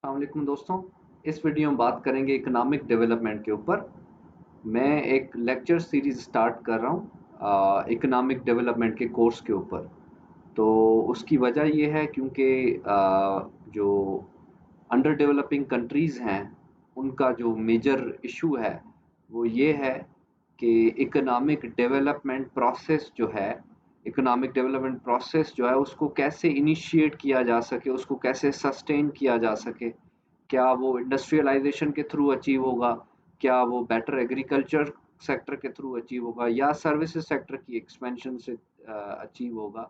अस्सलाम वालेकुम दोस्तों। इस वीडियो में बात करेंगे इकोनॉमिक डेवलपमेंट के ऊपर। मैं एक लेक्चर सीरीज स्टार्ट कर रहा हूँ इकोनॉमिक डेवलपमेंट के कोर्स के ऊपर। तो उसकी वजह ये है क्योंकि जो अंडर डेवलपिंग कंट्रीज़ हैं उनका जो मेजर इशू है वो ये है कि इकोनॉमिक डेवलपमेंट प्रोसेस जो है उसको कैसे इनिशिएट किया जा सके, उसको कैसे सस्टेन किया जा सके। क्या वो इंडस्ट्रियलाइजेशन के थ्रू अचीव होगा? क्या वो बेटर एग्रीकल्चर सेक्टर के थ्रू अचीव होगा या सर्विसेज सेक्टर की एक्सपेंशन से अचीव होगा?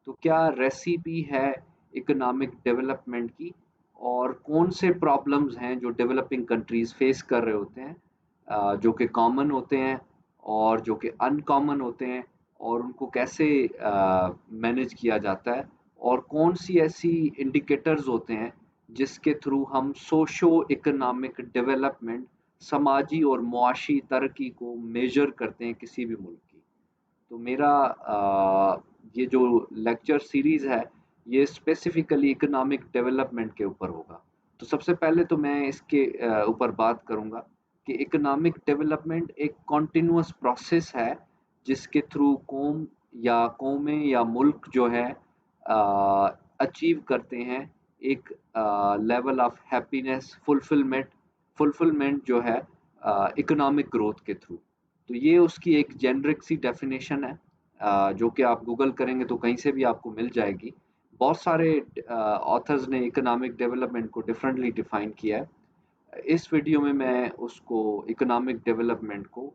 तो क्या रेसिपी है इकोनॉमिक डेवलपमेंट की और कौन से प्रॉब्लम्स हैं जो डेवलपिंग कंट्रीज फेस कर रहे होते हैं, जो कि कॉमन होते हैं और जो कि अनकॉमन होते हैं, और उनको कैसे मैनेज किया जाता है, और कौन सी ऐसी इंडिकेटर्स होते हैं जिसके थ्रू हम सोशो इकोनॉमिक डेवलपमेंट, समाजी और मुआशी तरक्की को मेजर करते हैं किसी भी मुल्क की। तो मेरा ये जो लेक्चर सीरीज है ये स्पेसिफिकली इकोनॉमिक डेवलपमेंट के ऊपर होगा। तो सबसे पहले तो मैं इसके ऊपर बात करूंगा कि इकोनॉमिक डेवलपमेंट एक कॉन्टिन्यूअस प्रोसेस है जिसके थ्रू कौमें या मुल्क जो है अचीव करते हैं एक लेवल ऑफ हैप्पीनेस, फुलफिलमेंट जो है इकोनॉमिक ग्रोथ के थ्रू। तो ये उसकी एक जेनरिक सी डेफिनेशन है, जो कि आप गूगल करेंगे तो कहीं से भी आपको मिल जाएगी। बहुत सारे ऑथर्स ने इकोनॉमिक डेवलपमेंट को डिफरेंटली डिफाइन किया है। इस वीडियो में मैं उसको इकोनॉमिक डेवलपमेंट को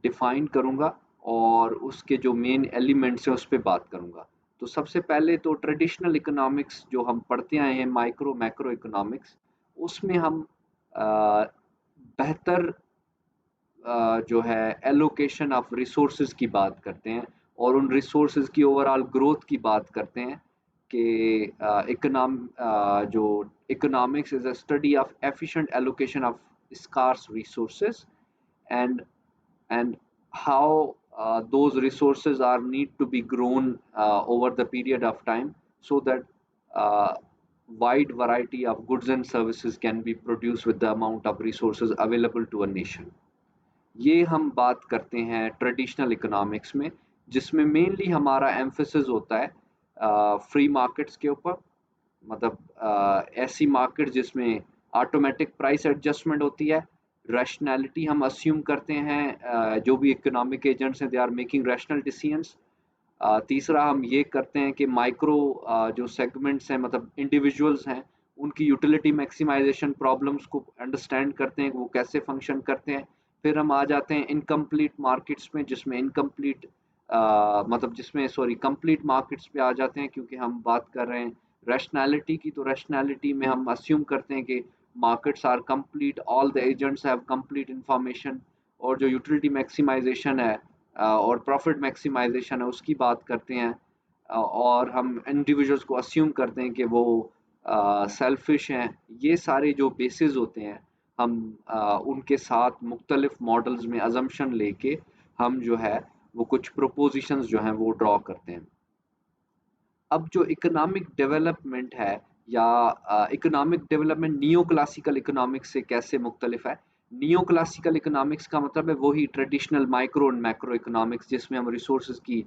डिफाइन करूंगा और उसके जो मेन एलिमेंट्स हैं उस पर बात करूंगा। तो सबसे पहले तो ट्रेडिशनल इकोनॉमिक्स जो हम पढ़ते आए हैं, माइक्रो मैक्रो इकोनॉमिक्स, उसमें हम बेहतर जो है एलोकेशन ऑफ रिसोर्सेज की बात करते हैं और उन रिसोर्सेज की ओवरऑल ग्रोथ की बात करते हैं कि जो economics is a study of efficient allocation of scarce resources and and how those resources are need to be grown over the period of time so that uh, wide variety of goods and services can be produced with the amount of resources available to a nation. ये हम बात करते हैं traditional economics में, जिसमें mainly हमारा emphasis होता है फ्री मार्केट्स के ऊपर। मतलब ऐसी मार्केट जिसमें ऑटोमेटिक प्राइस एडजस्टमेंट होती है, रैशनैलिटी हम अस्यूम करते हैं, जो भी इकोनॉमिक एजेंट्स हैं they are making rational decisions. तीसरा हम ये करते हैं कि माइक्रो जो सेगमेंट्स हैं, मतलब इंडिविजुअल्स हैं, उनकी यूटिलिटी मैक्सिमाइजेशन प्रॉब्लम्स को अंडरस्टैंड करते हैं कि वो कैसे फंक्शन करते हैं। फिर हम आ जाते हैं इनकम्प्लीट मार्केट्स में, जिसमें सॉरी कंप्लीट मार्केट्स पे आ जाते हैं, क्योंकि हम बात कर रहे हैं रैशनैलिटी की। तो रैशनैलिटी में हम अस्यूम करते हैं कि markets are complete, all the agents have complete information. और जो यूटिलिटी मैक्सिमाइजेशन है और प्रॉफिट मैक्सिमाइजेशन है उसकी बात करते हैं। और हम इंडिविजुअल्स को अस्यूम करते हैं कि वो सेल्फिश हैं। ये सारे जो बेसिस होते हैं, हम उनके साथ मुख्तलिफ मॉडल्स में अजम्पशन लेके हम जो है वो कुछ प्रोपोजिशंस जो हैं वो ड्रॉ करते हैं। अब जो इकोनॉमिक डेवलपमेंट है या economic development neo classical economics से कैसे मुख्तलिफ है? नियो क्लासिकल इकोनॉमिक्स का मतलब है वही traditional micro and macro economics, जिसमें हम रिसोर्सेज की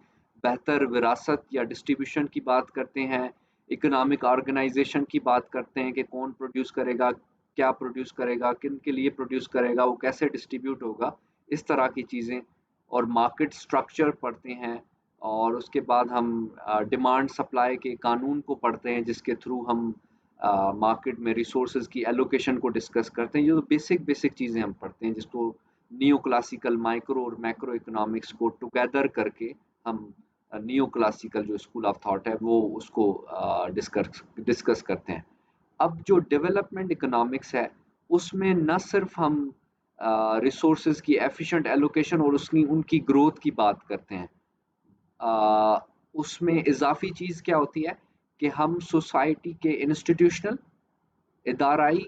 बेहतर विरासत या डिस्ट्रीब्यूशन की बात करते हैं, इकोनॉमिक ऑर्गेनाइजेशन की बात करते हैं कि कौन प्रोड्यूस करेगा, क्या प्रोड्यूस करेगा, किन के लिए प्रोड्यूस करेगा, वो कैसे डिस्ट्रीब्यूट होगा, इस तरह की चीज़ें। और मार्केट स्ट्रक्चर पढ़ते हैं। और उसके बाद हम डिमांड सप्लाई के कानून को पढ़ते हैं, जिसके थ्रू हम मार्केट में रिसोर्सेज की एलोकेशन को डिस्कस करते हैं। ये तो बेसिक बेसिक चीज़ें हम पढ़ते हैं, जिसको नियो क्लासिकल माइक्रो और मैक्रो इकोनॉमिक्स को टुगेदर करके हम नियो क्लासिकल जो स्कूल ऑफ थॉट है वो उसको डिस्कस डिस्कस करते हैं। अब जो डेवलपमेंट इकोनॉमिक्स है उसमें न सिर्फ हम रिसोर्सेज की एफिशिएंट एलोकेशन और उसकी उनकी ग्रोथ की बात करते हैं। उसमें इजाफी चीज़ क्या होती है कि हम सोसाइटी के इंस्टीट्यूशनल, इदाराई,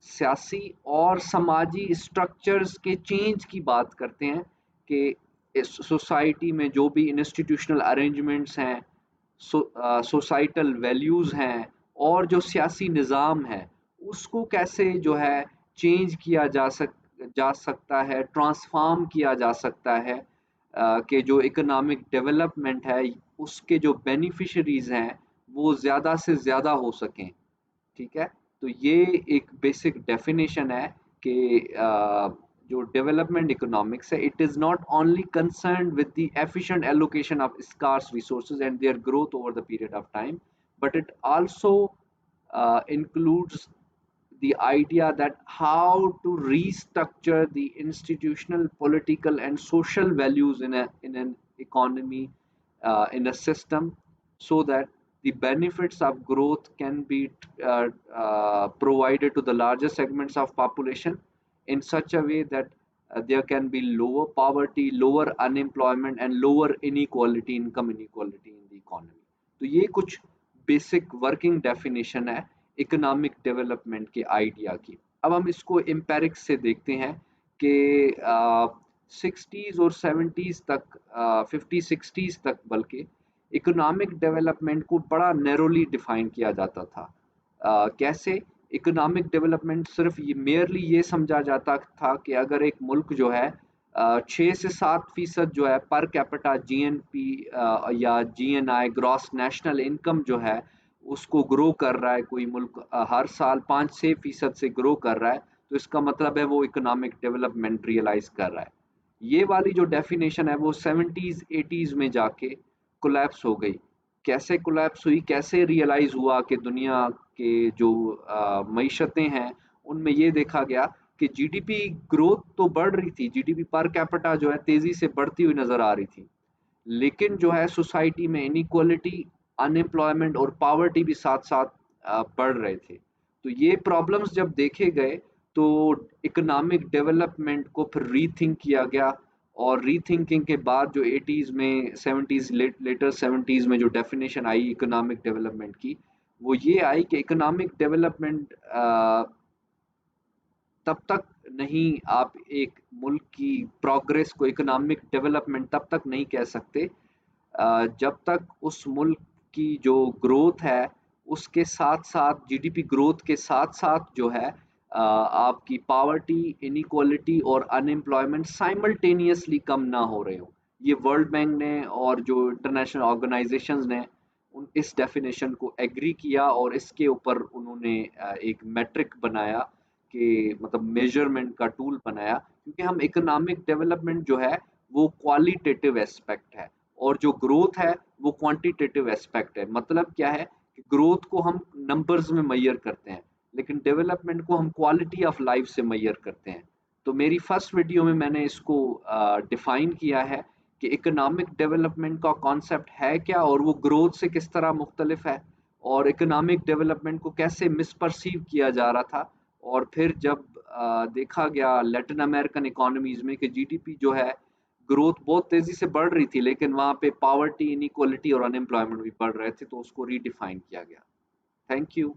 सियासी और समाजी स्ट्रक्चर्स के चेंज की बात करते हैं कि इस सोसाइटी में जो भी इंस्टीट्यूशनल अरेंजमेंट्स हैं, सोसाइटल वैल्यूज़ हैं और जो सियासी निज़ाम है उसको कैसे जो है चेंज किया जा सकता है, ट्रांसफॉर्म किया जा सकता है, कि जो इकोनॉमिक डेवलपमेंट है उसके जो बेनिफिशरीज हैं वो ज़्यादा से ज़्यादा हो सकें। ठीक है? तो ये एक बेसिक डेफिनेशन है कि जो डेवलपमेंट इकोनॉमिक्स है, it is not only concerned with the efficient allocation of scarce resources and their growth over the period of time, but it also includes the idea that how to restructure the institutional, political, and social values in an economy, in a system, so that the benefits of growth can be provided to the larger segments of population in such a way that there can be lower poverty, lower unemployment, and lower inequality, income inequality in the economy. तो ये कुछ basic working definition है economic development के idea की। अब हम इसको एम्पेरिक्स से देखते हैं कि 60s और 70s तक, 50-60s तक बल्कि इकोनॉमिक डेवलपमेंट को बड़ा नैरोली डिफाइन किया जाता था। कैसे? इकोनॉमिक डेवलपमेंट सिर्फ ये मेयरली ये समझा जाता था कि अगर एक मुल्क जो है 6 से 7% जो है पर कैपिटा जीएनपी या जीएनआई, ग्रॉस नेशनल इनकम जो है उसको ग्रो कर रहा है, कोई मुल्क हर साल 5-6% से ग्रो कर रहा है, तो इसका मतलब है वो इकोनॉमिक डेवलपमेंट रियलाइज कर रहा है। ये वाली जो डेफिनेशन है वो 70s 80s में जाके कोलैप्स हो गई। कैसे कोलैप्स हुई, कैसे रियलाइज हुआ कि दुनिया के जो मईशतें हैं उनमें ये देखा गया कि जीडीपी ग्रोथ तो बढ़ रही थी, जीडीपी पर कैपिटा जो है तेजी से बढ़ती हुई नजर आ रही थी, लेकिन जो है सोसाइटी में इनइक्वालिटी, अनएम्प्लॉयमेंट और पावर्टी भी साथ साथ बढ़ रहे थे। तो ये प्रॉब्लम्स जब देखे गए तो इकोनॉमिक डेवलपमेंट को फिर रीथिंक किया गया, और रीथिंकिंग के बाद जो 80s में 70s लेटर 70s में जो डेफिनेशन आई इकोनॉमिक डेवलपमेंट की, वो ये आई कि इकोनॉमिक डेवलपमेंट तब तक नहीं, आप एक मुल्क की प्रोग्रेस को इकोनॉमिक डेवलपमेंट तब तक नहीं कह सकते जब तक उस मुल्क की जो ग्रोथ है उसके साथ साथ, जीडीपी ग्रोथ के साथ साथ जो है आपकी पावर्टी, इनइक्वालिटी और अनएम्प्लॉयमेंट साइमल्टेनियसली कम ना हो रहे हो। ये वर्ल्ड बैंक ने और जो इंटरनेशनल ऑर्गेनाइजेशंस ने उन इस डेफिनेशन को एग्री किया, और इसके ऊपर उन्होंने एक मेट्रिक बनाया कि मतलब मेजरमेंट का टूल बनाया, क्योंकि हम इकोनॉमिक डेवलपमेंट जो है वो क्वालिटेटिव एस्पेक्ट है और जो ग्रोथ है वो क्वांटिटेटिव एस्पेक्ट है। मतलब क्या है कि ग्रोथ को हम नंबर्स में मैयर करते हैं, लेकिन डेवलपमेंट को हम क्वालिटी ऑफ लाइफ से मैयर करते हैं। तो मेरी फर्स्ट वीडियो में मैंने इसको डिफाइन किया है कि इकोनॉमिक डेवलपमेंट का कॉन्सेप्ट है क्या और वो ग्रोथ से किस तरह मुख्तलिफ है, और इकोनॉमिक डेवलपमेंट को कैसे मिसपर्सीव किया जा रहा था। और फिर जब देखा गया लैटिन अमेरिकन इकोनॉमीज में कि जीडीपी जो है ग्रोथ बहुत तेजी से बढ़ रही थी, लेकिन वहाँ पे पावर्टी, इनइक्वालिटी और अनएम्प्लॉयमेंट भी बढ़ रहे थे, तो उसको रीडिफाइन किया गया। Thank you.